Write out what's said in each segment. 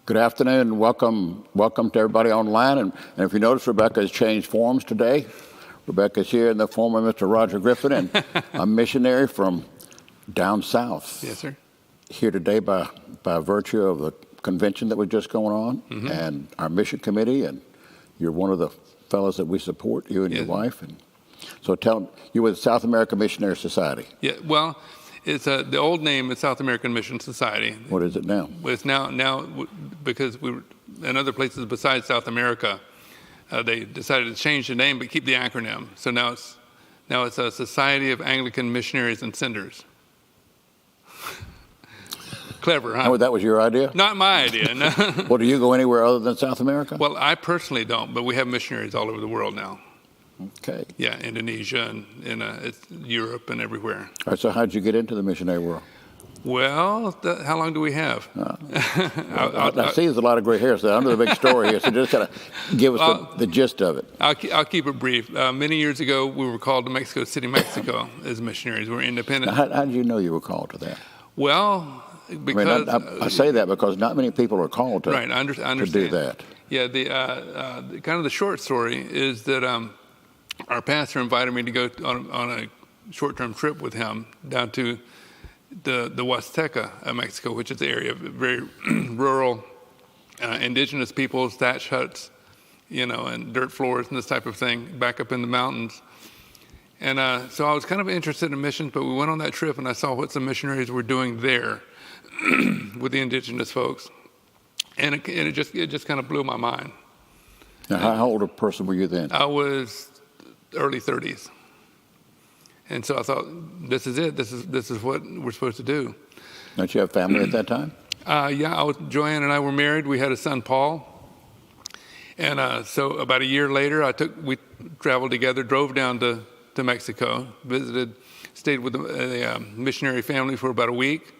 Good afternoon. Welcome to everybody online. And if you notice, Rebecca has changed forms today. Rebecca's here in the form of Mr. Roger Griffin, and a missionary from down south. Yes, sir. Here today by virtue of the convention that was just going on, and our mission committee, and you're one of the fellows that we support, you and your wife. And so you were the South American Missionary Society. Yeah, well, it's the old name is South American Mission Society. What is it now? It's now because we were in other places besides South America, they decided to change the name but keep the acronym. So now it's a Society of Anglican Missionaries and Senders. Clever, huh? Oh, that was your idea? Not my idea, no. Well, do you go anywhere other than South America? Well, I personally don't, but we have missionaries all over the world now. Okay. Yeah, Indonesia and it's Europe and everywhere. All right, so how did you get into the missionary world? Well, how long do we have? I see there's a lot of gray hair, so I'm the big story here, so just kind of give us the gist of it. I'll keep it brief. Many years ago, we were called to Mexico City, Mexico as missionaries. We were independent. Now, how did you know you were called to that? Well, because... I say that because not many people are called to, right, I understand. to do that. Yeah, the kind of the short story is that our pastor invited me to go on a short-term trip with him down to the Huasteca of Mexico, which is the area of very rural, indigenous peoples, thatch huts, and dirt floors and this type of thing, back up in the mountains. And so I was kind of interested in missions, but we went on that trip and I saw what some missionaries were doing there with the indigenous folks, and it just kind of blew my mind. Now, how old a person were you then? I was early 30s. And so I thought, this is it. This is what we're supposed to do. Don't you have family at that time? Yeah, Joanne and I were married. We had a son, Paul. And so about a year later, we traveled together, drove down to Mexico, stayed with a missionary family for about a week.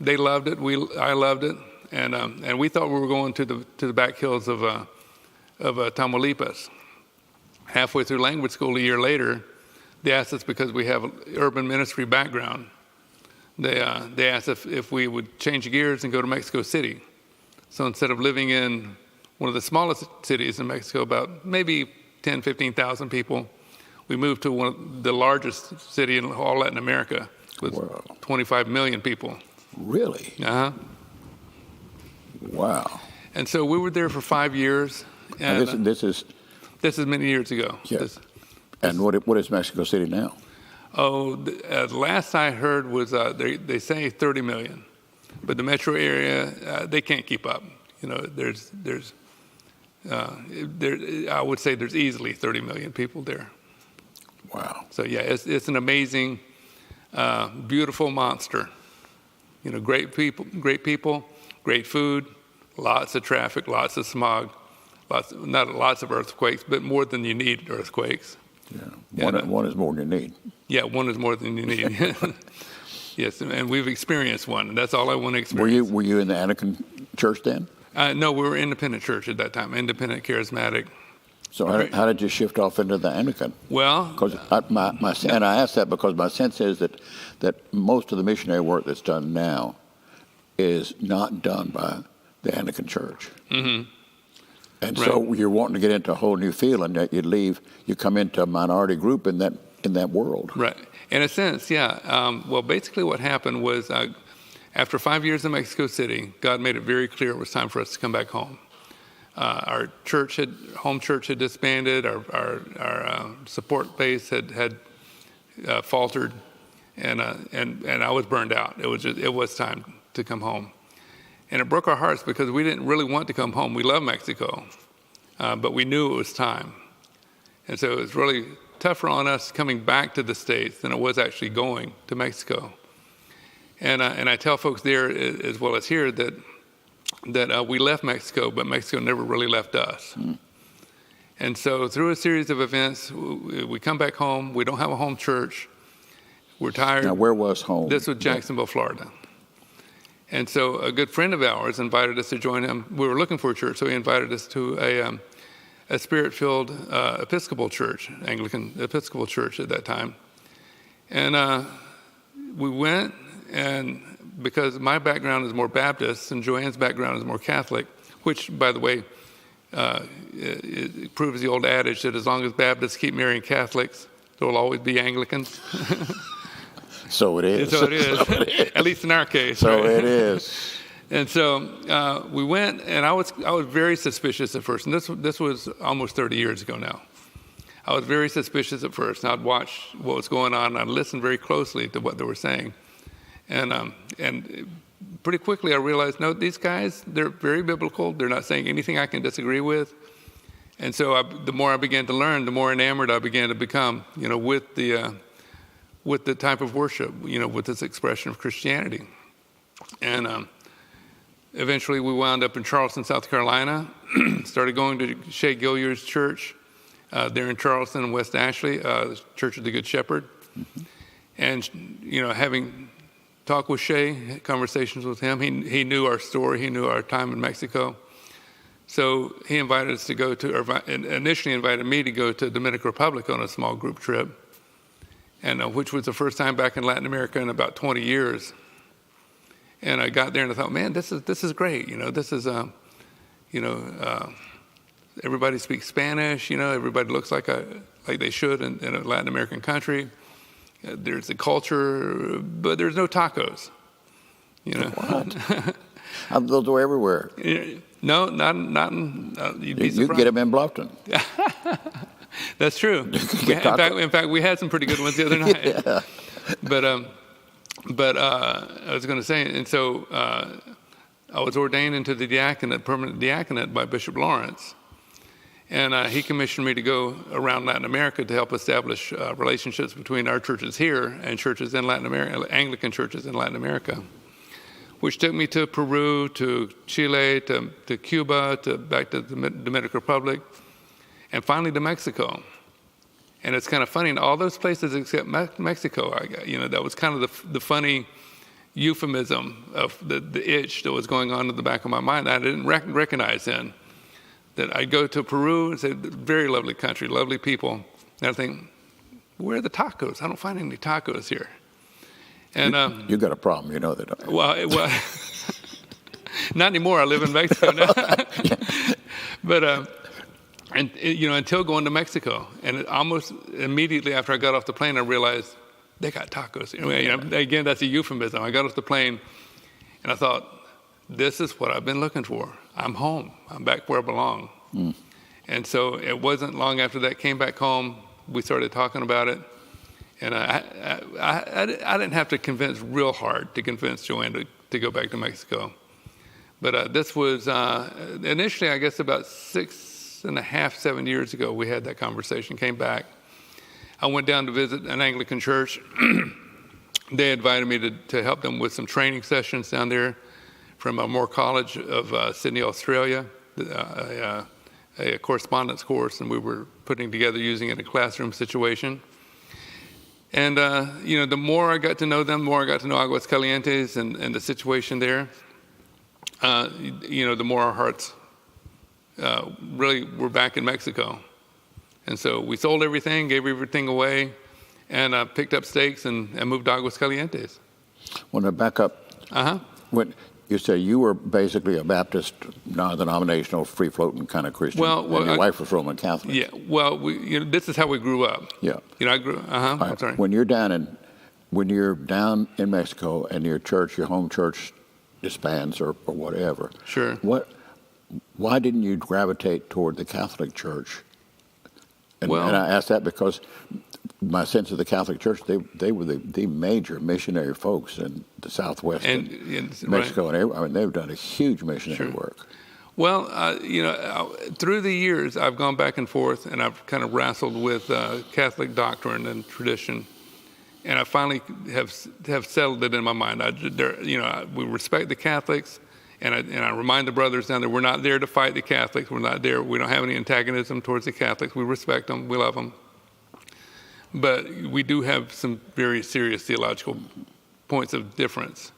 They loved it. I loved it. And we thought we were going to the back hills of Tamaulipas. Halfway through language school a year later, they asked us, because we have an urban ministry background, they asked if we would change gears and go to Mexico City. So instead of living in one of the smallest cities in Mexico, about maybe 10, 15,000 people, we moved to one of the largest city in all Latin America with 25 million people. Really? Uh-huh. Wow. And so we were there for 5 years. And this is many years ago. Yeah. And what is Mexico City now? Oh, the last I heard was they say 30 million, but the metro area they can't keep up. I would say there's easily 30 million people there. Wow. So yeah, it's an amazing, beautiful monster. Great people, great food, lots of traffic, lots of smog, not lots of earthquakes, but more than you need earthquakes. Yeah, one is more than you need. Yeah, one is more than you need. Yes, and we've experienced one, and that's all I want to experience. Were you in the Anglican church then? No, we were independent church at that time, independent, charismatic. So how did you shift off into the Anglican? Well, because and I ask that because my sense is that most of the missionary work that's done now is not done by the Anglican church. Mm-hmm. And right. So you're wanting to get into a whole new field, and that you come into a minority group in that world. Right. In a sense, yeah. Well, basically what happened was after 5 years in Mexico City, God made it very clear it was time for us to come back home. Our home church had disbanded. Our support base had faltered, and I was burned out. It was time to come home. And it broke our hearts because we didn't really want to come home. We love Mexico, but we knew it was time. And so it was really tougher on us coming back to the States than it was actually going to Mexico. And I tell folks there as well as here that we left Mexico, but Mexico never really left us. And so through a series of events, we come back home. We don't have a home church. We're tired. Now, where was home? This was Jacksonville, Florida. And so a good friend of ours invited us to join him. We were looking for a church, so he invited us to a Spirit-filled Episcopal church, Anglican Episcopal church at that time. And we went, because my background is more Baptist and Joanne's background is more Catholic, which, by the way, it proves the old adage that as long as Baptists keep marrying Catholics, there will always be Anglicans. So it is. So it is, at least in our case. So right? it is. And so we went, and I was very suspicious at first, and this was almost 30 years ago now. I was very suspicious at first, and I'd watch what was going on, and I'd listen very closely to what they were saying. And pretty quickly I realized, no, these guys, they're very biblical. They're not saying anything I can disagree with. And so the more I began to learn, the more enamored I began to become, with the type of worship, with this expression of Christianity. And eventually we wound up in Charleston, South Carolina, started going to Shea Gilliard's church there in Charleston and West Ashley, the Church of the Good Shepherd. Mm-hmm. And, having talked with Shea, conversations with him, he knew our story, he knew our time in Mexico. So he invited us to go initially invited me to go to Dominican Republic on a small group trip, and which was the first time back in Latin America in about 20 years. And I got there and I thought, man, this is great. This is everybody speaks Spanish. Everybody looks like they should in a Latin American country. There's a culture, but there's no tacos. What? Those are everywhere. No, not in. You'd be surprised. You get them in Bluffton. That's true. In fact, we had some pretty good ones the other night. Yeah. But I was going to say, and so I was ordained into the permanent diaconate by Bishop Lawrence. And he commissioned me to go around Latin America to help establish relationships between our churches here and churches in Latin America, Anglican churches in Latin America, which took me to Peru, to Chile, to Cuba, back to the Dominican Republic, and finally to Mexico. And it's kind of funny, in all those places except Mexico, that was kind of the funny euphemism of the itch that was going on in the back of my mind that I didn't recognize then. That I'd go to Peru and say, very lovely country, lovely people. And I think, where are the tacos? I don't find any tacos here. And you got a problem, you know that. Well, not anymore. I live in Mexico now. But until going to Mexico, and almost immediately after I got off the plane, I realized they got tacos. Again, that's a euphemism. I got off the plane, and I thought, this is what I've been looking for. I'm home. I'm back where I belong. Mm. And so it wasn't long after that, came back home, we started talking about it. And I didn't have to convince real hard to convince Joanne to go back to Mexico. But this was initially, I guess, about 6.5, 7 years ago, we had that conversation, came back. I went down to visit an Anglican church. They invited me to help them with some training sessions down there from Moore College of Sydney, Australia, a correspondence course, and we were putting together using it in a classroom situation. And, the more I got to know them, the more I got to know Aguascalientes and the situation there, the more our hearts really were back in Mexico. And so we sold everything, gave everything away, and picked up stakes and moved to Aguascalientes. Want to back up? Uh-huh. When you say you were basically a Baptist, non-denominational, free-floating kind of Christian, and your wife was Roman Catholic. Yeah, well, this is how we grew up. Yeah. I grew. Right. I'm sorry. When you're down in Mexico and your home church, disbands or whatever. Sure. Why didn't you gravitate toward the Catholic Church? And I ask that because my sense of the Catholic Church, they were the major missionary folks in the Southwest and Mexico, right. And they've done a huge missionary work. Well, through the years, I've gone back and forth, and I've kind of wrestled with Catholic doctrine and tradition, and I finally have settled it in my mind. We respect the Catholics, and I remind the brothers down there, we're not there to fight the Catholics. We're not there. We don't have any antagonism towards the Catholics. We respect them. We love them. But we do have some very serious theological points of difference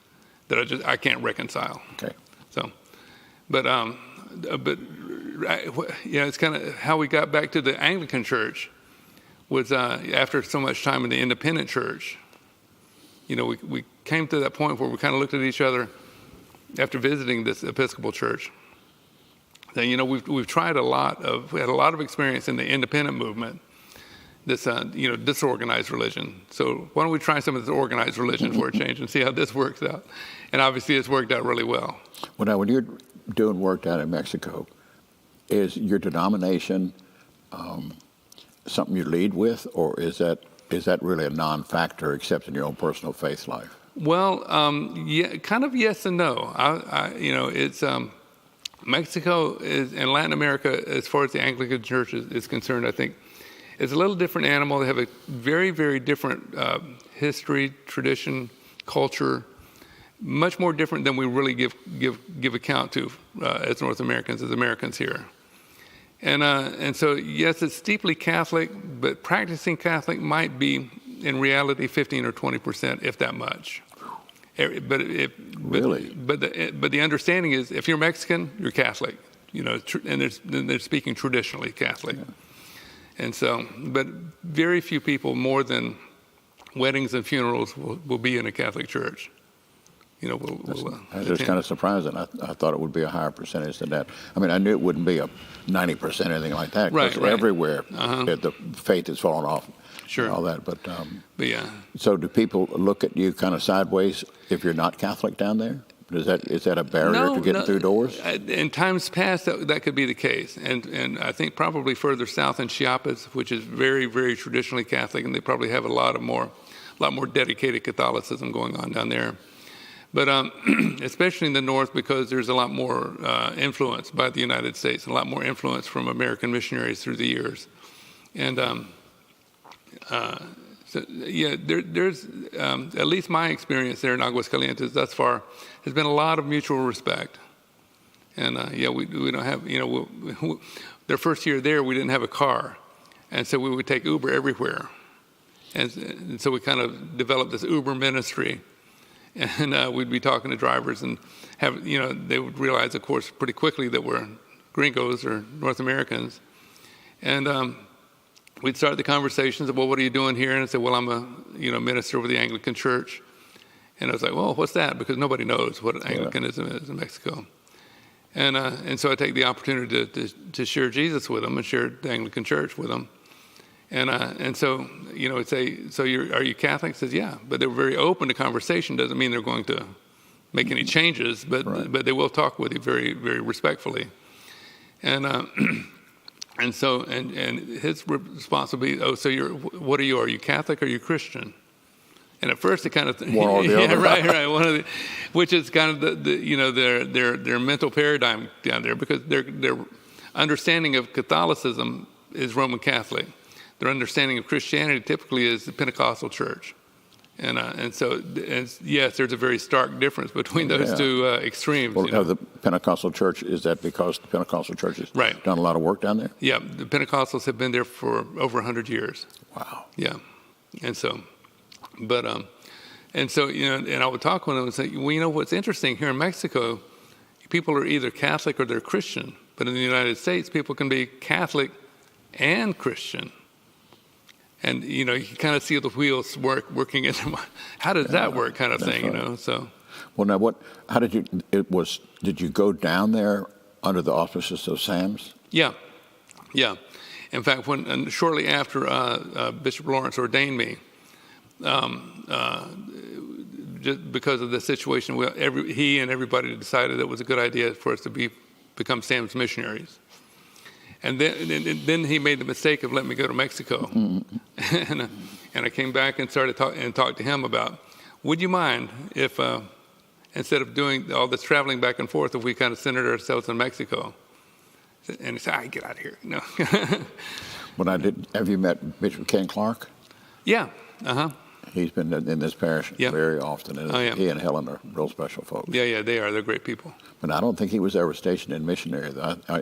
that I can't reconcile. Okay. So, but it's kind of how we got back to the Anglican Church was after so much time in the independent church. We came to that point where we kind of looked at each other after visiting this Episcopal church. That, you know, we've tried we had a lot of experience in the independent movement, this disorganized religion. So why don't we try some of this organized religion for a change and see how this works out? And obviously it's worked out really well. Well, now when you're doing work down in Mexico, is your denomination something you lead with, or is that really a non-factor except in your own personal faith life? Well, yeah, kind of yes and no. It's Mexico and Latin America, as far as the Anglican Church is concerned, I think it's a little different animal. They have a very, very different history, tradition, culture, much more different than we really give account to as North Americans, as Americans here. And so, yes, it's deeply Catholic, but practicing Catholic might be, in reality, 15 or 20%, if that much. Really? But the understanding is, if you're Mexican, you're Catholic, you know, and they're speaking traditionally Catholic. Yeah. And so, but very few people, more than weddings and funerals, will be in a Catholic church. You know, that's just kind of surprising. I thought it would be a higher percentage than that. I mean, I knew it wouldn't be a 90% or anything like that. Right. Everywhere, the faith has fallen off. Sure. And all that, but yeah. So do people look at you kind of sideways if you're not Catholic down there? Is that a barrier to getting through doors? In times past, that could be the case, and I think probably further south in Chiapas, which is very, very traditionally Catholic, and they probably have a lot more dedicated Catholicism going on down there. But especially in the north, because there's a lot more influence by the United States, a lot more influence from American missionaries through the years, and so yeah, there's at least my experience there in Aguascalientes thus far has been a lot of mutual respect, and we don't have, you know, their first year there we didn't have a car, and so we would take Uber everywhere, and so we kind of developed this Uber ministry. And we'd be talking to drivers and they would realize, of course, pretty quickly that we're gringos or North Americans. And we'd start the conversations of, well, what are you doing here? And I'd say, well, I'm a minister over the Anglican Church. And I was like, well, what's that? Because nobody knows what Anglicanism is in Mexico. And so I take the opportunity to share Jesus with them and share the Anglican Church with them. And so, I'd say, so are you Catholic? Says, yeah. But they were very open to conversation. Doesn't mean they're going to make any changes, but they will talk with you very, very respectfully. And so his response would be, oh, so what are you? Are you Catholic or are you Christian? And at first, it kind of one or the other. right. One of the, which is kind of their mental paradigm down there, because their understanding of Catholicism is Roman Catholic. Their understanding of Christianity typically is the Pentecostal church, and yes, there's a very stark difference between those two extremes. Well, the Pentecostal church, is that because the Pentecostal church has done a lot of work down there? Yeah, the Pentecostals have been there for over 100 years. Wow. Yeah, and so, but and so and I would talk with them and say, well, what's interesting here in Mexico, people are either Catholic or they're Christian, but in the United States, people can be Catholic and Christian. And, you can kind of see the wheels working in them. How does that work, kind of thing, right. So. Well, now how did you go down there under the auspices of SAMS? Yeah. In fact, shortly after Bishop Lawrence ordained me, just because of the situation, he and everybody decided it was a good idea for us to become SAMS missionaries. And then he made the mistake of letting me go to Mexico. And I came back and started talked to him about, would you mind if, instead of doing all this traveling back and forth, if we kind of centered ourselves in Mexico? And he said, get out of here. No. Have you met Bishop Ken Clark? Yeah. He's been in this parish very often. And he and Helen are real special folks. Yeah, they are. They're great people. But I don't think he was ever stationed in missionary.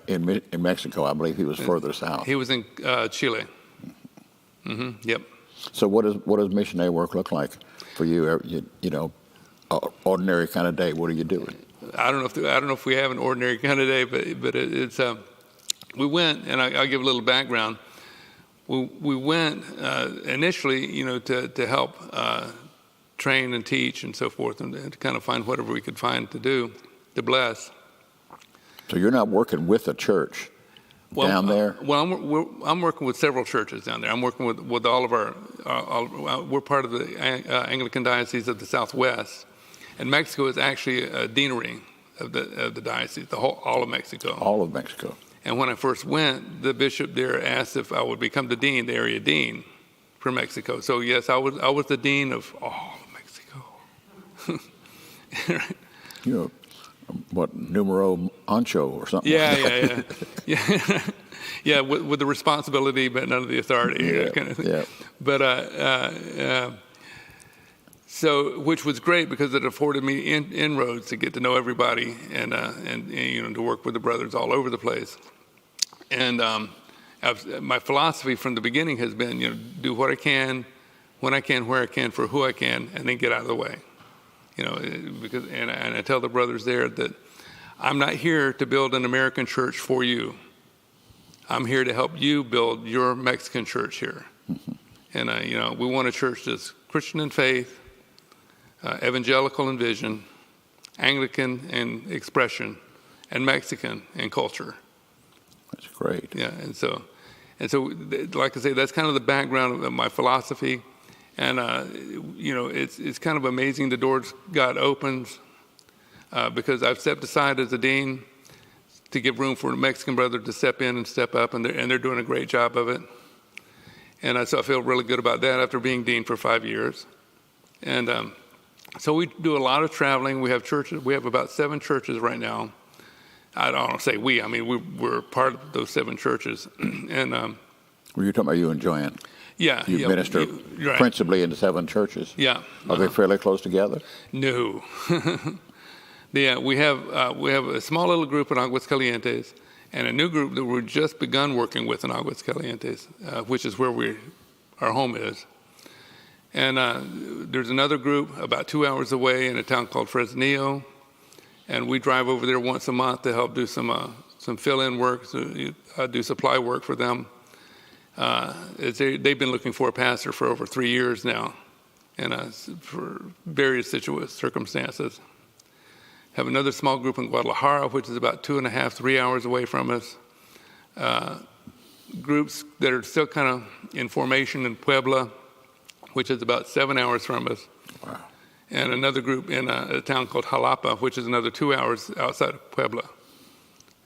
In Mexico, I believe he was further south. He was in Chile. Yep. So what does missionary work look like for you? Ordinary kind of day. What are you doing? I don't know if we have an ordinary kind of day, but it's we went, and I'll give a little background. We went initially, to help train and teach and so forth, and to kind of find whatever we could find to do to bless. So you're not working with a church down there? I'm working with several churches down there. I'm working with all of we're part of the Anglican Diocese of the Southwest, and Mexico is actually a deanery of the diocese, all of Mexico. All of Mexico. And when I first went, the bishop there asked if I would become the dean, the area dean for Mexico. So yes, I was the dean of all of Mexico. Right. You know, what, numero ancho or something? Yeah. Yeah, with the responsibility, but none of the authority. Yeah, Kind of thing. yeah. But so, which was great because it afforded me inroads to get to know everybody and to work with the brothers all over the place. And my philosophy from the beginning has been, do what I can, when I can, where I can, for who I can, and then get out of the way. Because I tell the brothers there that I'm not here to build an American church for you. I'm here to help you build your Mexican church here. Mm-hmm. And we want a church that's Christian in faith, evangelical in vision, Anglican in expression, and Mexican in culture. That's great. Yeah, and so, like I say, that's kind of the background of my philosophy. And, it's kind of amazing the doors God opens because I've stepped aside as a dean to give room for a Mexican brother to step in and step up, and they're doing a great job of it. And so I feel really good about that after being dean for 5 years. And so we do a lot of traveling. We have churches. We have about 7 churches right now. I don't say we. I mean, we're part of those 7 churches. And Were you talking about you and Joanne? Yeah. You minister right. principally in the 7 churches? Yeah. Are they fairly close together? No. Yeah, we have a small little group in Aguas Calientes and a new group that we've just begun working with in Aguas Calientes, which is where our home is. And there's another group about 2 hours away in a town called Fresnillo, and we drive over there once a month to help do some fill-in work, do supply work for them. They've been looking for a pastor for over 3 years now, and for various circumstances. Have another small group in Guadalajara, which is about 2.5, 3 hours away from us. Groups that are still kind of in formation in Puebla, which is about 7 hours from us. Wow. And another group in a town called Jalapa, which is another 2 hours outside of Puebla,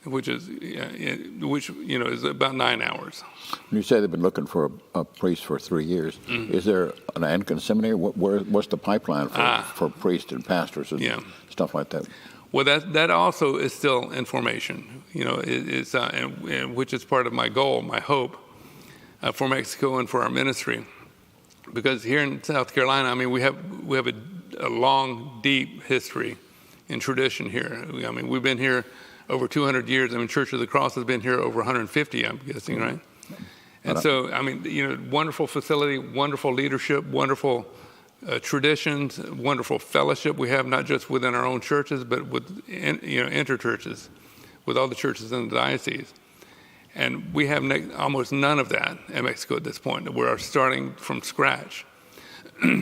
which is about 9 hours. When you say they've been looking for a priest for 3 years, mm-hmm. Is there an Anglican seminary? What's the pipeline for priests and pastors and stuff like that? Well, that also is still in formation. It's and which is part of my goal, my hope for Mexico and for our ministry. Because here in South Carolina, I mean, we have a long, deep history and tradition here. I mean, we've been here over 200 years. I mean, Church of the Cross has been here over 150, I'm guessing, right? And so, I mean, wonderful facility, wonderful leadership, wonderful traditions, wonderful fellowship we have, not just within our own churches, but with, inter-churches, with all the churches in the diocese. And we have almost none of that in Mexico at this point. We are starting from scratch.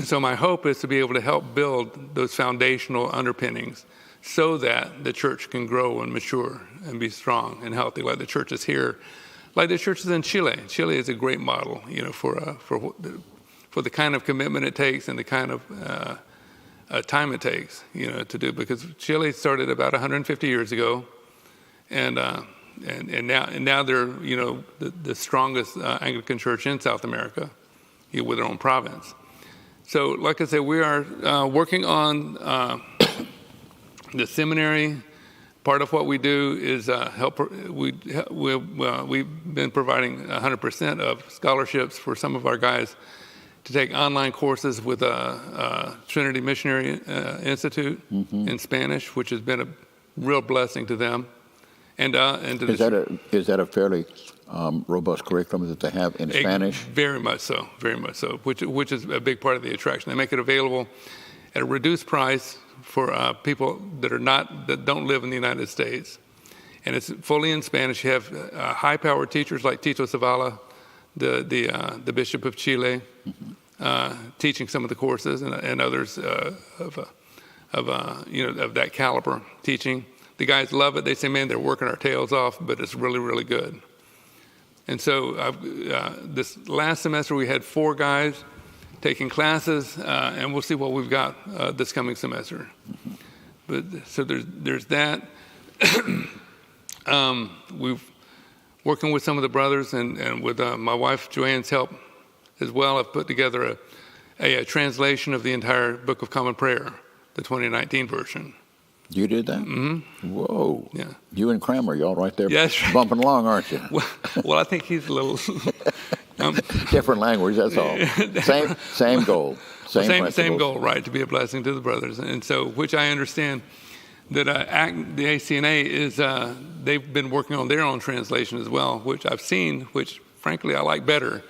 So my hope is to be able to help build those foundational underpinnings so that the church can grow and mature and be strong and healthy, like the churches here, like the churches in Chile. Chile is a great model, for the kind of commitment it takes and the kind of time it takes, to do. Because Chile started about 150 years ago, and now they're the strongest Anglican church in South America, with their own province. So, like I said, we are working on the seminary. Part of what we do is help. We've been providing 100% of scholarships for some of our guys to take online courses with Trinity Missionary Institute in Spanish, which has been a real blessing to them. And to is that a fairly robust curriculum that they have in Spanish? Very much so, which is a big part of the attraction. They make it available at a reduced price for people that don't live in the United States, and it's fully in Spanish. You have high-powered teachers like Tito Zavala, the Bishop of Chile, teaching some of the courses, and others of that caliber teaching. The guys love it. They say, man, they're working our tails off, but it's really, really good. And so this last semester we had 4 guys taking classes, and we'll see what we've got this coming semester. But so there's that. We've working with some of the brothers and with my wife Joanne's help as well. I've put together a translation of the entire Book of Common Prayer, the 2019 version. You did that? Mm-hmm. Whoa. Yeah. You and Kramer, y'all right there right. bumping along, aren't you? Well, I think he's a little... Different language, that's all. Same goal. Same goal, right, to be a blessing to the brothers. And so, which I understand that the ACNA is, they've been working on their own translation as well, which I've seen, which frankly I like better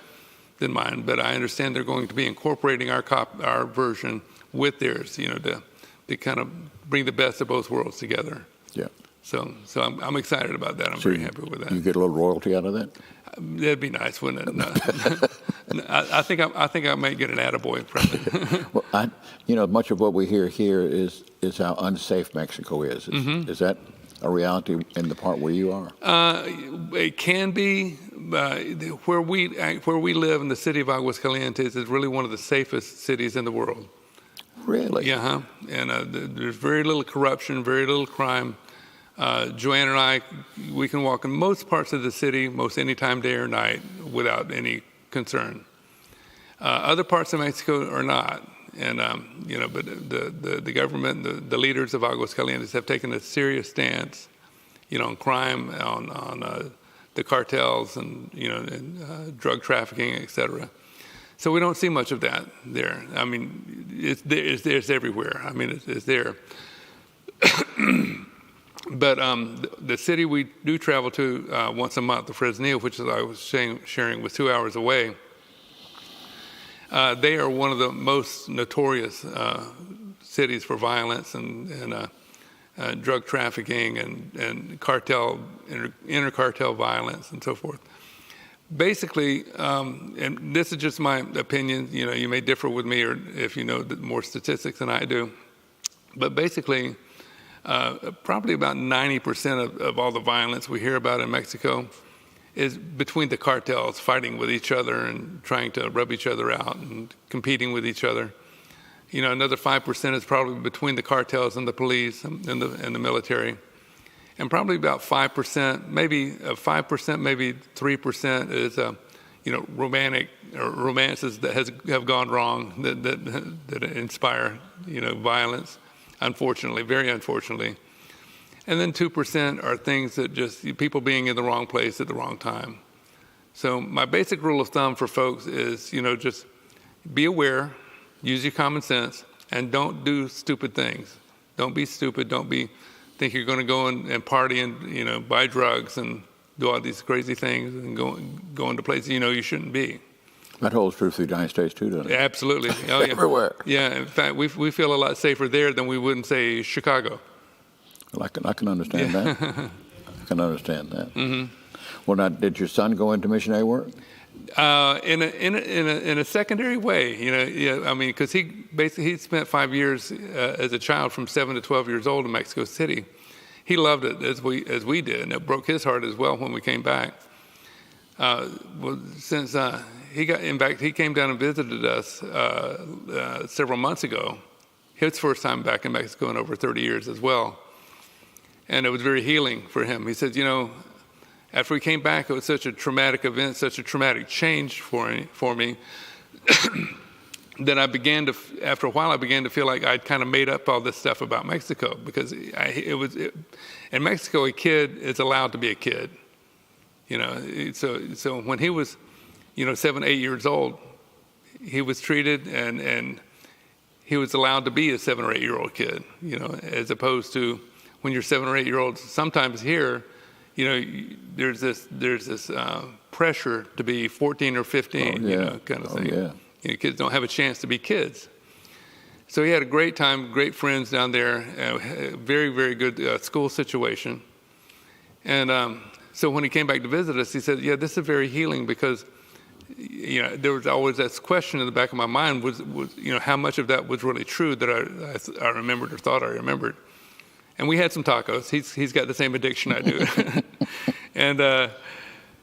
than mine, but I understand they're going to be incorporating our version with theirs, to kind of bring the best of both worlds together. Yeah. So I'm excited about that. I'm very happy with that. You get a little royalty out of that? That'd be nice, wouldn't it? No. I think I might get an attaboy from it. Well, much of what we hear here is how unsafe Mexico is. Is that a reality in the part where you are? It can be. Where we live in the city of Aguascalientes is really one of the safest cities in the world. Really? Yeah, and there's very little corruption, very little crime. Joanne and I, we can walk in most parts of the city, most any time, day or night, without any concern. Other parts of Mexico are not, and but the government, the leaders of Aguascalientes have taken a serious stance, on crime, on the cartels, and and drug trafficking, etc. So we don't see much of that there. I mean, it's everywhere. I mean, it's there. But the city we do travel to once a month, the Fresnillo, which I was sharing was 2 hours away, they are one of the most notorious cities for violence and drug trafficking and cartel, inter-cartel violence and so forth. Basically, and this is just my opinion, you may differ with me or if you know more statistics than I do, but basically, probably about 90% of all the violence we hear about in Mexico is between the cartels fighting with each other and trying to rub each other out and competing with each other. Another 5% is probably between the cartels and the police and the military. And probably about 5%, maybe 5%, maybe 3% is, romantic or romances that have gone wrong that inspire, violence. Unfortunately, very unfortunately. And then 2% are things that just people being in the wrong place at the wrong time. So my basic rule of thumb for folks is, just be aware, use your common sense, and don't do stupid things. Don't be stupid. Don't think you're going to go and party and, buy drugs and do all these crazy things and go into places you shouldn't be. That holds true for the United States too, doesn't it? Absolutely. Oh, yeah. Everywhere. Yeah. In fact, we feel a lot safer there than we would in, say, Chicago. Well, I can understand that. I can understand that. Mm-hmm. Well, now, did your son go into missionary work? In a secondary way, because he spent 5 years as a child from 7 to 12 years old in Mexico City. He loved it as we did, and it broke his heart as well when we came back. Since he came down and visited us several months ago. His first time back in Mexico in over 30 years as well, and it was very healing for him. He said, after we came back, it was such a traumatic event, such a traumatic change for me, that after a while, I began to feel like I'd kind of made up all this stuff about Mexico, because in Mexico, a kid is allowed to be a kid. So when he was, 7, 8 years old, he was treated and he was allowed to be a 7 or 8 year old kid, as opposed to when you're 7 or 8 year olds, sometimes here, there's this pressure to be 14 or 15, kind of thing. Kids don't have a chance to be kids. So he had a great time, great friends down there, very, very good school situation. And so when he came back to visit us, he said, this is very healing, because there was always this question in the back of my mind was how much of that was really true that I remembered or thought I remembered. And we had some tacos. He's got the same addiction I do. And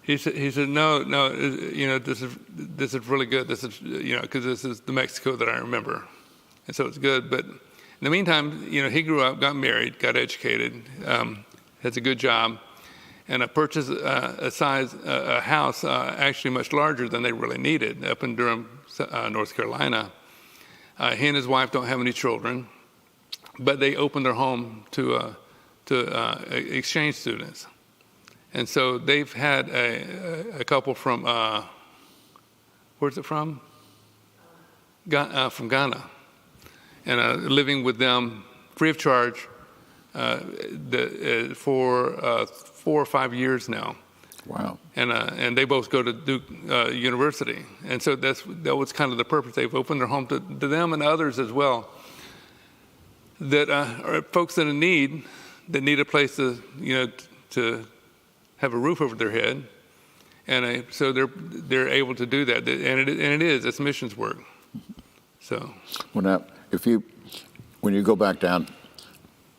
he said, no, this is really good. This is, because this is the Mexico that I remember. And so it's good. But in the meantime, he grew up, got married, got educated, has a good job, and purchased a house actually much larger than they really needed up in Durham, North Carolina. He and his wife don't have any children, but they opened their home to exchange students. And so they've had a couple from, where's it from? From Ghana. And living with them free of charge for 4 or 5 years now. Wow. And they both go to Duke University. And so that was kind of the purpose. They've opened their home to them and others as well that are folks that need a place to have a roof over their head. And so they're able to do that. And it's missions work. So. Well, now, when you go back down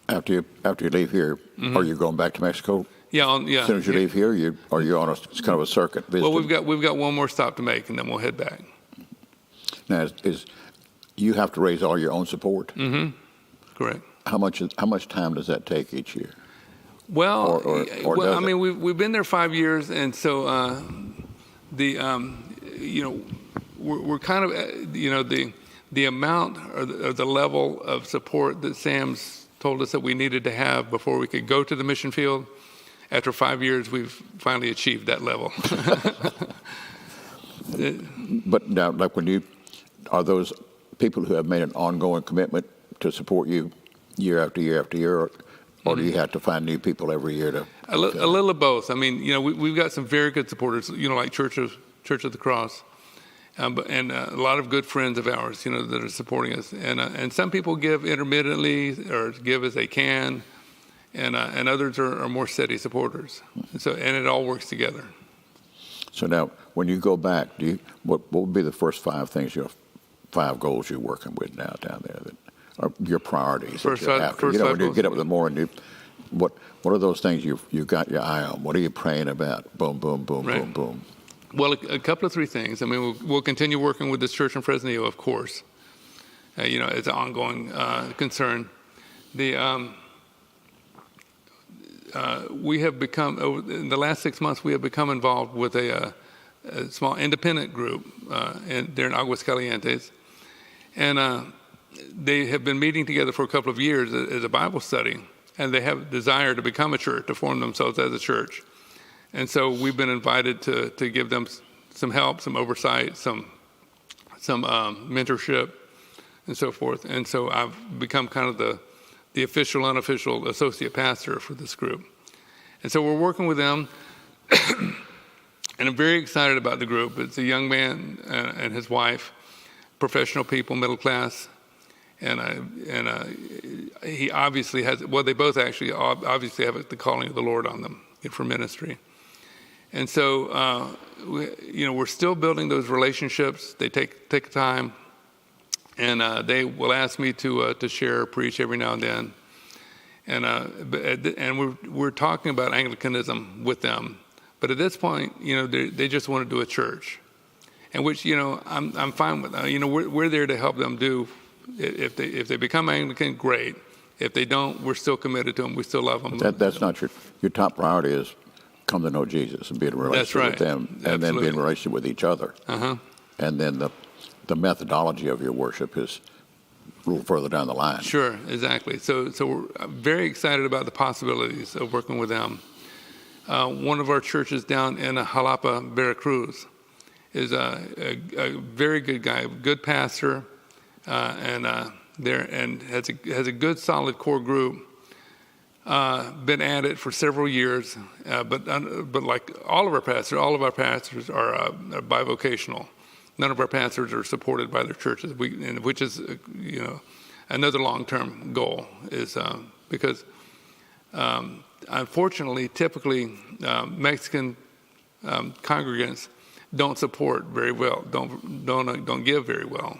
after you leave here, are you going back to Mexico? Yeah. As soon as you leave here, are you on it's kind of a circuit visit? Well, we've got one more stop to make, and then we'll head back. Now, you have to raise all your own support? Mm-hmm. Correct. How much time does that take each year? Well, or I mean, we've been there 5 years, and so we're kind of the amount or the level of support that Sam's told us that we needed to have before we could go to the mission field. After 5 years, we've finally achieved that level. But now, like are those people who have made an ongoing commitment to support you year after year after year, or do you have to find new people every year to? A little of both. I mean, we've got some very good supporters, like Church of the Cross, and a lot of good friends of ours, that are supporting us. And some people give intermittently or give as they can, and others are more steady supporters. And it all works together. So now, when you go back, what would be the first 5 things, 5 goals you're working with now down there that are your priorities? When you get up in the morning, what are those things you got your eye on? What are you praying about? Boom, boom, boom, right. Boom, boom. Well, a couple of 3 things. I mean, we'll continue working with this church in Fresnillo, of course. It's an ongoing concern. We have become, in the last 6 months, we have become involved with a small independent group there in Aguascalientes. And they have been meeting together for a couple of years as a Bible study. And they have a desire to become a church, to form themselves as a church. And so we've been invited to give them some help, some oversight, some mentorship, and so forth. And so I've become kind of the official, unofficial associate pastor for this group. And so we're working with them, and I'm very excited about the group. It's a young man and his wife, professional people, middle class, and he obviously has. Well, they both actually obviously have the calling of the Lord on them for ministry. And so, we're still building those relationships. They take time, and they will ask me to share or preach every now and then. And we're talking about Anglicanism with them, but at this point, they just want to do a church, and which I'm fine with. We're there to help them do. If they become Anglican, great. If they don't, we're still committed to them. We still love them. That's not your top priority is come to know Jesus and be in a relationship with them, and Absolutely. then be in a relationship with each other. Uh-huh. And then the methodology of your worship is a little further down the line. Sure, exactly. So we're very excited about the possibilities of working with them. One of our churches down in Jalapa, Veracruz, is a very good guy, good pastor, and has a good, solid core group. Been at it for several years, but like all of our pastors are bivocational. None of our pastors are supported by their churches, which is another long-term goal, is because unfortunately, typically Mexican congregants don't support very well, don't give very well.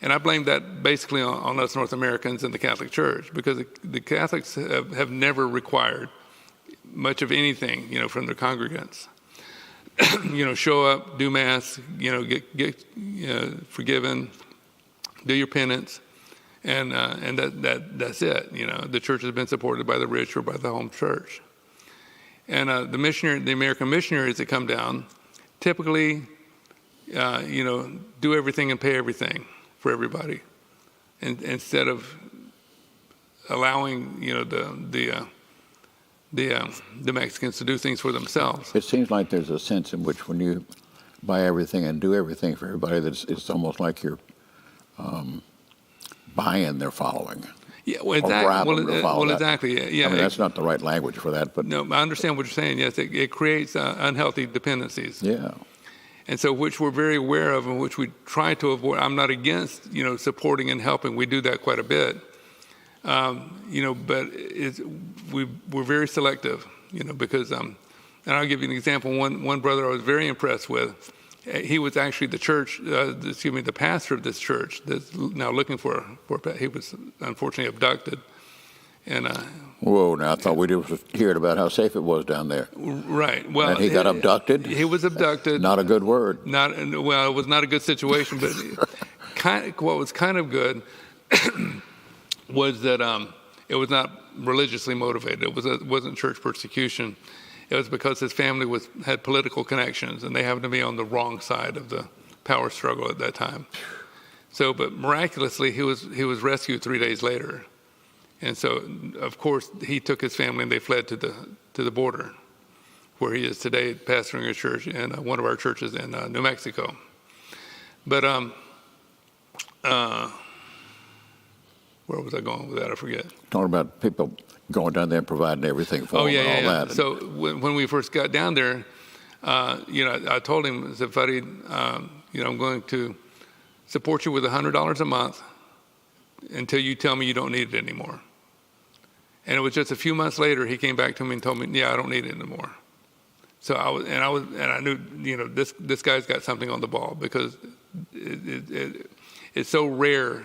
And I blame that basically on us North Americans and the Catholic Church, because the Catholics have never required much of anything, from their congregants. Show up, do Mass, get forgiven, do your penance, and that's it. The church has been supported by the rich or by the home church. And the American missionaries that come down typically, do everything and pay everything for everybody, and instead of allowing the Mexicans to do things for themselves. It seems like there's a sense in which when you buy everything and do everything for everybody, that it's almost like you're buying their following. Yeah, well, exactly. Yeah, I mean, that's not the right language for that, but no, I understand what you're saying. Yes, it creates unhealthy dependencies. Yeah. And so, which we're very aware of, and which we try to avoid. I'm not against, supporting and helping. We do that quite a bit. But we're very selective, because, and I'll give you an example. One brother I was very impressed with, he was actually the pastor of this church that's now looking for he was unfortunately abducted. And whoa! Now I thought we just heard about how safe it was down there. Right. Well, and he got abducted. He was abducted. Not a good word. It was not a good situation. But what was kind of good was that it was not religiously motivated. It wasn't church persecution. It was because his family had political connections, and they happened to be on the wrong side of the power struggle at that time. So, but miraculously, he was rescued 3 days later. And so, of course, he took his family and they fled to the border, where he is today, pastoring a church in one of our churches in New Mexico. But where was I going with that? I forget. Talking about people going down there and providing everything for them and all that. So when we first got down there, I told him, I said, Farid, I'm going to support you with $100 a month until you tell me you don't need it anymore. And it was just a few months later he came back to me and told me, yeah, I don't need it anymore. So I knew, this guy's got something on the ball, because it's so rare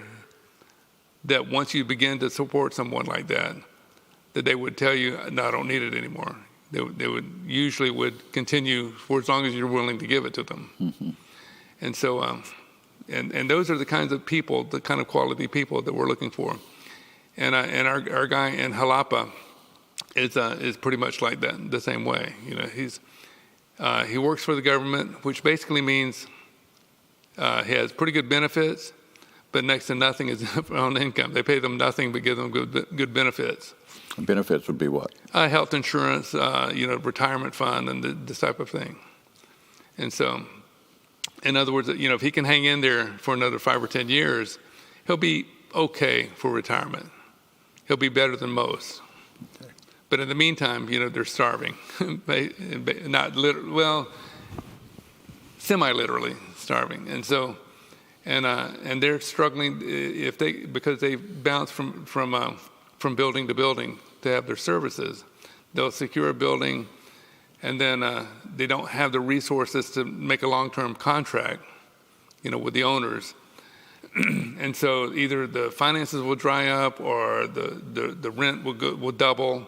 that once you begin to support someone like that they would tell you, no, I don't need it anymore. They would usually continue for as long as you're willing to give it to them. Mm-hmm. And so, and those are the kinds of people, the kind of quality people that we're looking for. And our guy in Jalapa is pretty much like that, the same way. He works for the government, which basically means he has pretty good benefits, but next to nothing is on income. They pay them nothing but give them good benefits. Benefits would be what? Health insurance, retirement fund, and this type of thing. And so, in other words, if he can hang in there for another 5 or 10 years, he'll be okay for retirement. He'll be better than most. Okay. But in the meantime, they're starving. Not literally, well, semi-literally starving. And so, and they're struggling because they bounce from building to building to have their services. They'll secure a building, and then they don't have the resources to make a long-term contract, with the owners. And so either the finances will dry up, or the rent will double,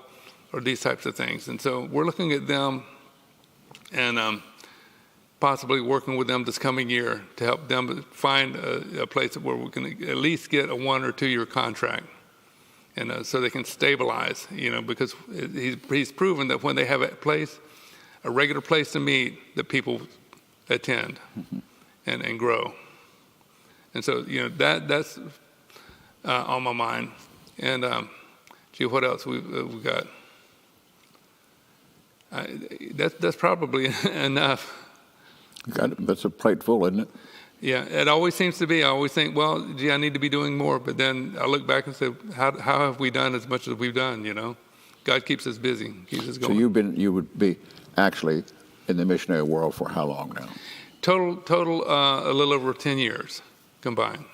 or these types of things. And so we're looking at them and possibly working with them this coming year to help them find a place where we can at least get a 1 or 2 year contract. And so they can stabilize, because he's proven that when they have a regular place to meet, that people attend and grow. And so, that's on my mind. And what else we got? That's probably enough. That's a plate full, isn't it? Yeah, it always seems to be. I always think, well, gee, I need to be doing more. But then I look back and say, how have we done as much as we've done, God keeps us busy, keeps us going. So you would be actually in the missionary world for how long now? Total, a little over 10 years combined.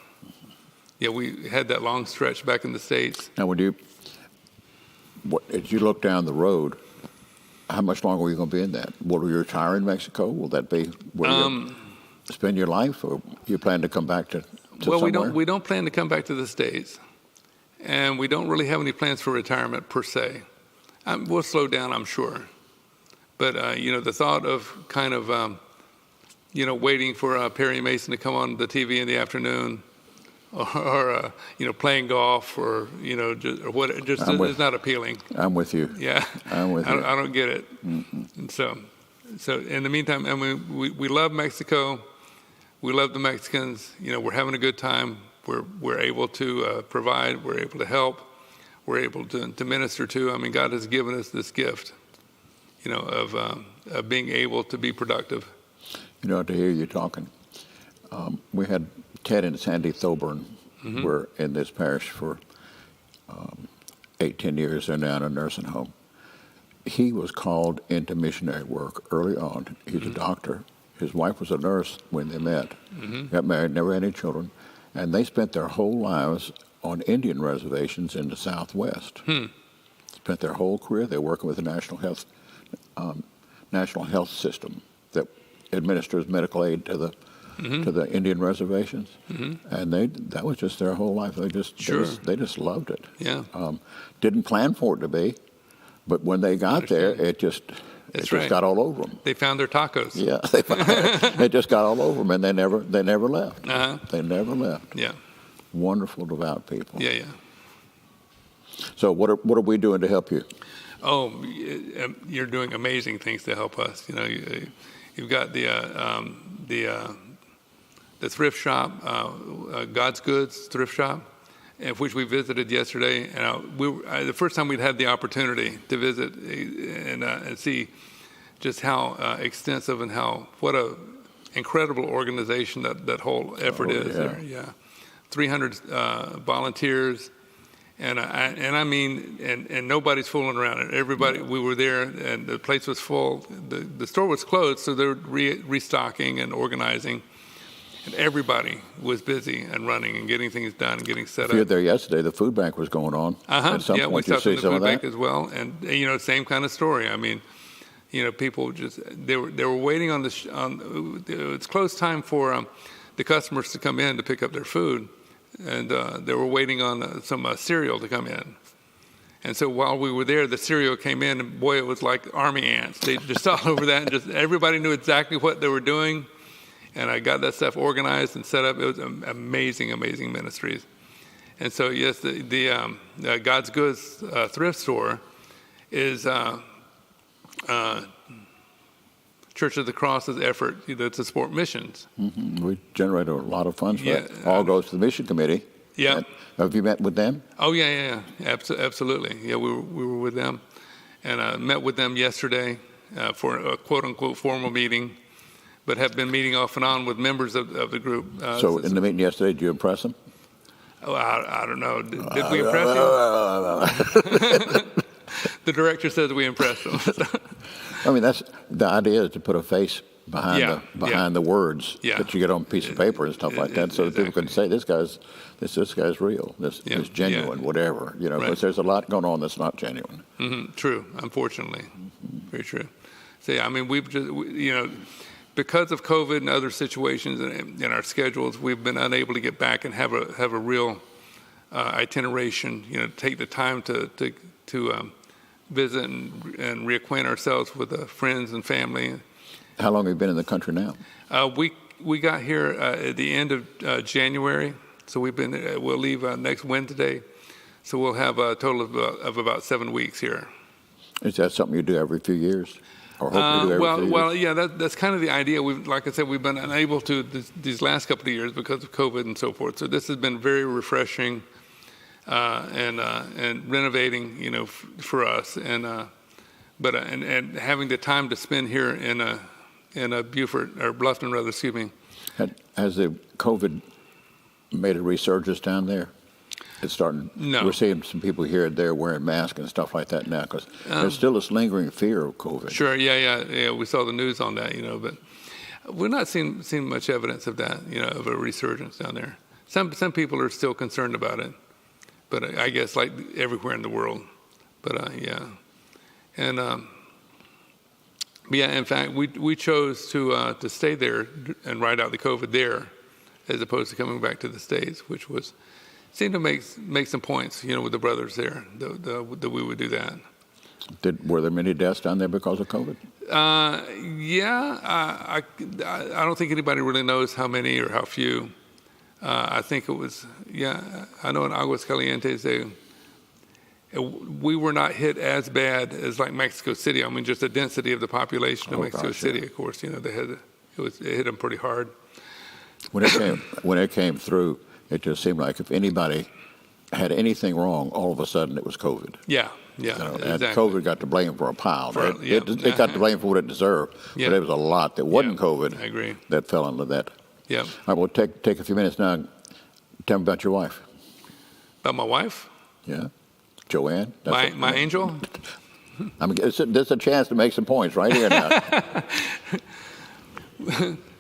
Yeah, we had that long stretch back in the States. Now, as you look down the road, How much longer are you going to be in that? Will you retire in Mexico? Will that be where you spend your life, or you plan to come back to well, somewhere? we don't plan to come back to the States, and we don't really have any plans for retirement per se. We'll slow down, I'm sure, but the thought of kind of waiting for Perry Mason to come on the TV in the afternoon, or playing golf, or or what, just is not appealing. I'm with you. Yeah, I'm with you. I don't get it. Mm-hmm. And so in the meantime, I mean, we love Mexico. We love the Mexicans. We're having a good time. We're able to provide. We're able to help. We're able to minister to. I mean, God has given us this gift, of being able to be productive. To hear you talking, we had Ted and Sandy Thoburn were in this parish for 8-10 years. They're now in a nursing home. He was called into missionary work early on. He's a doctor. His wife was a nurse when they met. Got married, never had any children, and they spent their whole lives on Indian reservations in the Southwest. Spent their whole career. They're working with the national health system that administers medical aid to the Indian reservations, and that was just their whole life. They just loved it. Yeah. Didn't plan for it to be, but when they got there, it just got all over them. They found their tacos. Yeah, they just got all over them, and they never left. They never left. Yeah. Wonderful, devout people. Yeah. So what are we doing to help you? Oh, you're doing amazing things to help us. You've got the thrift shop, God's Goods thrift shop, which we visited yesterday. And the first time we'd had the opportunity to visit and see just how extensive and what a incredible organization that whole effort is there. Yeah, 300 volunteers. And I mean, and nobody's fooling around. And everybody, we were there, and the place was full. The store was closed, so they're restocking and organizing. And everybody was busy and running and getting things done and getting set up. If you were there yesterday, the food bank was going on. At some point, we stopped at the food bank that? as well. And same kind of story. I mean, people just they were waiting on it's close time for the customers to come in to pick up their food. And they were waiting on some cereal to come in. And so while we were there, the cereal came in, and boy, it was like army ants. They just all over that, and just everybody knew exactly what they were doing. And I got that stuff organized and set up. It was amazing, amazing ministries. And so, yes, the God's Goods thrift store is Church of the Cross's effort to support missions. We generate a lot of funds for that. All goes to the mission committee. Yeah. Have you met with them? Oh, yeah. Absolutely. Yeah, we were with them. And met with them yesterday for a quote-unquote formal meeting, but have been meeting off and on with members of the group. So in the meeting yesterday, did you impress them? Oh, I don't know. Did we impress them? The director says we impressed them. I mean, that's the idea, is to put a face behind the words that you get on a piece of paper and stuff like that, so that people can say this guy's real, this is genuine, whatever. Because there's a lot going on that's not genuine. True, unfortunately, very true. So I mean, we've just because of COVID and other situations in our schedules, we've been unable to get back and have a real itineration. Take the time to visit and reacquaint ourselves with friends and family. How long have you been in the country now? We got here at the end of January, so we'll leave next Wednesday, so we'll have a total of about 7 weeks here. Is that something you do every few years, or hope to do every few years? Well, yeah, that's kind of the idea. Like I said, we've been unable to these last couple of years because of COVID and so forth. So this has been very refreshing. And renovating, for us, and having the time to spend here in Beaufort or Bluffton, rather. Excuse me. Has the COVID made a resurgence down there? It's starting. No. We're seeing some people here and there wearing masks and stuff like that now, because there's still this lingering fear of COVID. Sure. Yeah. We saw the news on that, but we're not seeing much evidence of that, of a resurgence down there. Some people are still concerned about it. But I guess like everywhere in the world. But yeah. And Yeah, in fact, we chose to stay there and ride out the COVID there, as opposed to coming back to the States, which seemed to make some points, with the brothers there, that we would do that. Were there many deaths down there because of COVID? Yeah, I don't think anybody really knows how many or how few. I think it was, I know in Aguascalientes, we were not hit as bad as like Mexico City. I mean, just the density of the population of Mexico City, of course, it hit them pretty hard. When it came through, it just seemed like if anybody had anything wrong, all of a sudden it was COVID. Yeah, exactly. And COVID got to blame for a pile. It got to blame for what it deserved, but there was a lot that wasn't COVID. I agree. That fell under that. Yeah. All right, well, take a few minutes now. Tell me about your wife. About my wife? Yeah. Joanne? My angel? I mean, there's a chance to make some points right here now.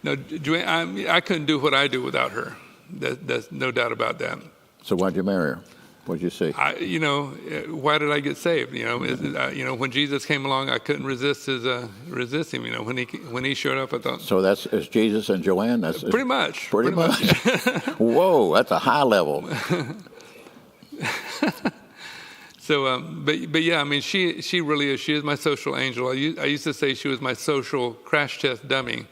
No, Joanne, I couldn't do what I do without her. There's no doubt about that. So why'd you marry her? What'd you see? Why did I get saved? When Jesus came along, I couldn't resist him. When he showed up, I thought. So it's Jesus and Joanne. That's pretty much. Pretty much. Whoa, that's a high level. So, but yeah, I mean, she really is. She is my social angel. I used to say she was my social crash test dummy.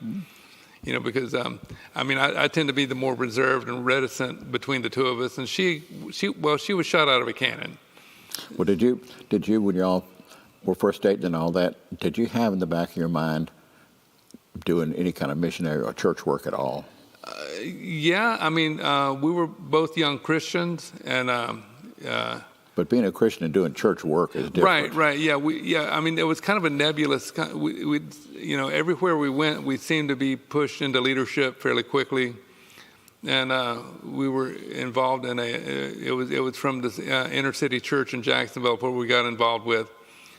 Because I tend to be the more reserved and reticent between the two of us, and she was shot out of a cannon. Well, did you when y'all were first dating and all that, did you have in the back of your mind doing any kind of missionary or church work at all? Yeah, I mean, we were both young Christians, and. But being a Christian and doing church work is different. Right. Yeah, I mean, it was kind of a nebulous. Everywhere we went, we seemed to be pushed into leadership fairly quickly, and we were involved in it was from this inner city church in Jacksonville where we got involved with,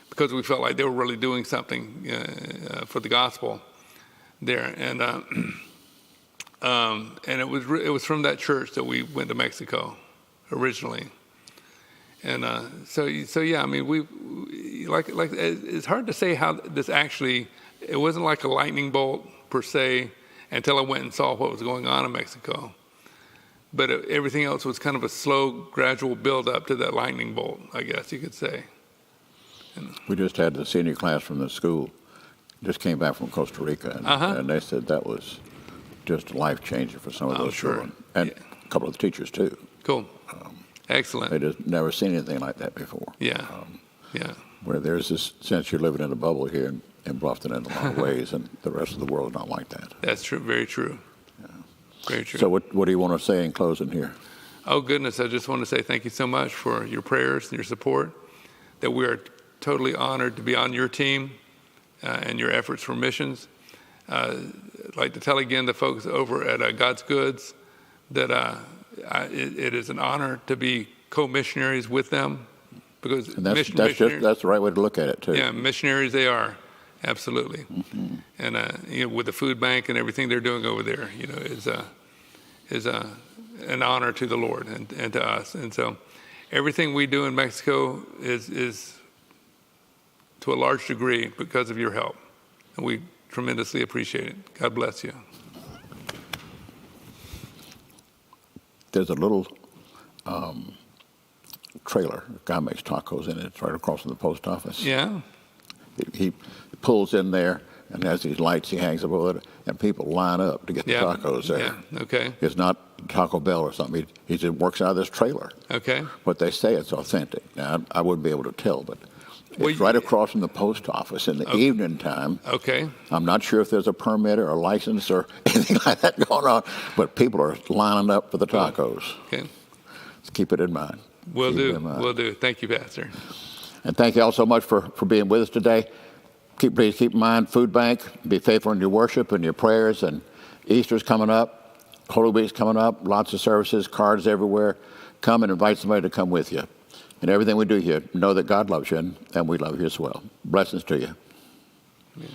because we felt like they were really doing something for the gospel there, and it was from that church that we went to Mexico originally. And so yeah, I mean, we it's hard to say how this actually. It wasn't like a lightning bolt per se until I went and saw what was going on in Mexico. But everything else was kind of a slow, gradual build up to that lightning bolt, I guess you could say. We just had the senior class from the school, just came back from Costa Rica, and they said that was just life changing for some of those children, and a couple of the teachers too. Cool. Excellent. They just never seen anything like that before. Yeah. Where there's this sense you're living in a bubble here in Bluffton in a lot of ways, and the rest of the world is not like that. That's true. Very true. Yeah. Very true. So what do you want to say in closing here? Oh, goodness. I just want to say thank you so much for your prayers and your support, that we are totally honored to be on your team and your efforts for missions. I'd like to tell again the folks over at God's Goods that it is an honor to be co-missionaries with them, because that's the right way to look at it too. Yeah, missionaries they are, absolutely. Mm-hmm. And with the food bank and everything they're doing over there, is an honor to the Lord and to us. And so, everything we do in Mexico is to a large degree because of your help, and we tremendously appreciate it. God bless you. There's a little trailer. A guy makes tacos in it. It's right across from the post office. Yeah. He pulls in there, and has these lights he hangs up over it, and people line up to get the tacos there. Yeah. Okay. It's not Taco Bell or something. He just works out of this trailer. Okay. But they say it's authentic. Now, I wouldn't be able to tell, but it's right across from the post office in the evening time. Okay. I'm not sure if there's a permit or a license or anything like that going on, but people are lining up for the tacos. Okay. Let's keep it in mind. Will do. Thank you, Pastor. And thank you all so much for being with us today. Please keep in mind, Food Bank, be faithful in your worship and your prayers, and Easter's coming up, Holy Week's coming up, lots of services, cards everywhere. Come and invite somebody to come with you. And everything we do here, know that God loves you, and we love you as well. Blessings to you. Yeah.